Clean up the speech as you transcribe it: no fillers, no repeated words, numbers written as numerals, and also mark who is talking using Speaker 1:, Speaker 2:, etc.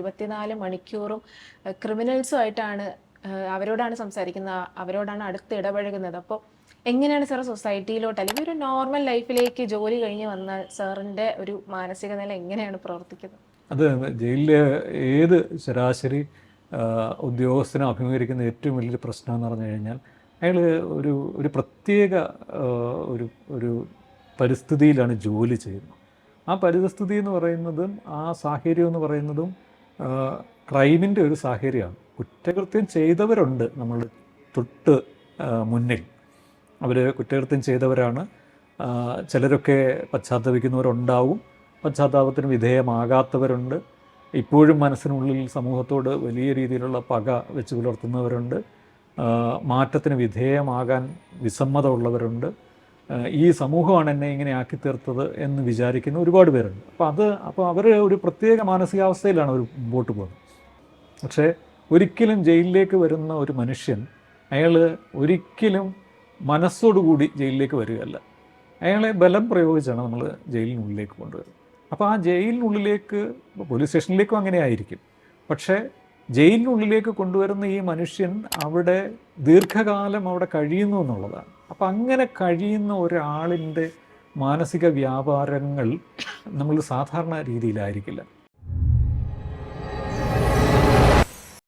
Speaker 1: 24 മണിക്കൂറും ക്രിമിനൽസുമായിട്ടാണ്, അവരോടാണ് സംസാരിക്കുന്നത്, അവരോടാണ് അടുത്ത് ഇടപഴകുന്നത്. അപ്പോൾ എങ്ങനെയാണ് സാർ സൊസൈറ്റിയിലോട്ട് അല്ലെങ്കിൽ ഒരു നോർമൽ ലൈഫിലേക്ക് ജോലി കഴിഞ്ഞ് വന്നാൽ സാറിൻ്റെ ഒരു മാനസിക നില എങ്ങനെയാണ് പ്രവർത്തിക്കുന്നത്?
Speaker 2: അത് ജയിലിലെ ഏത് ശരാശരി ഉദ്യോഗസ്ഥനും അഭിമുഖീകരിക്കുന്ന ഏറ്റവും വലിയൊരു പ്രശ്നം എന്ന് പറഞ്ഞു കഴിഞ്ഞാൽ അയാൾ ഒരു പ്രത്യേക ഒരു ഒരു പരിസ്ഥിതിയിലാണ് ജോലി ചെയ്യുന്നത്. ആ പരിസ്ഥിതി എന്ന് പറയുന്നതും ആ സാഹചര്യം എന്ന് പറയുന്നതും ക്രൈമിൻ്റെ ഒരു സാഹചര്യമാണ്. കുറ്റകൃത്യം ചെയ്തവരുണ്ട് നമ്മൾ തൊട്ട് മുന്നിൽ, അവർ കുറ്റകൃത്യം ചെയ്തവരാണ്. ചിലരൊക്കെ പശ്ചാത്തപിക്കുന്നവരുണ്ടാവും, പശ്ചാത്താപത്തിന് വിധേയമാകാത്തവരുണ്ട്, ഇപ്പോഴും മനസ്സിനുള്ളിൽ സമൂഹത്തോട് വലിയ രീതിയിലുള്ള പക വെച്ച് പുലർത്തുന്നവരുണ്ട്, മാറ്റത്തിന് വിധേയമാകാൻ വിസമ്മതമുള്ളവരുണ്ട്, ഈ സമൂഹമാണ് എന്നെ ഇങ്ങനെ ആക്കി തീർത്തത് എന്ന് വിചാരിക്കുന്ന ഒരുപാട് പേരുണ്ട്. അപ്പോൾ അവർ ഒരു പ്രത്യേക മാനസികാവസ്ഥയിലാണ് അവർ മുമ്പോട്ട് പോകുന്നത്. പക്ഷേ ഒരിക്കലും ജയിലിലേക്ക് വരുന്ന ഒരു മനുഷ്യൻ അയാൾ ഒരിക്കലും മനസ്സോടുകൂടി ജയിലിലേക്ക് വരികയല്ല, അയാളെ ബലം പ്രയോഗിച്ചാണ് നമ്മൾ ജയിലിനുള്ളിലേക്ക് കൊണ്ടുവരുന്നത്. അപ്പോൾ ആ ജയിലിനുള്ളിലേക്ക്, പോലീസ് സ്റ്റേഷനിലേക്കും അങ്ങനെ ആയിരിക്കും, പക്ഷേ ജയിലിനുള്ളിലേക്ക് കൊണ്ടുവരുന്ന ഈ മനുഷ്യൻ അവിടെ ദീർഘകാലം അവിടെ കഴിയുന്നു എന്നുള്ളതാണ്. അപ്പം അങ്ങനെ കഴിയുന്ന ഒരാളിൻ്റെ മാനസിക വ്യാപാരങ്ങൾ നമ്മൾ സാധാരണ രീതിയിലായിരിക്കില്ല.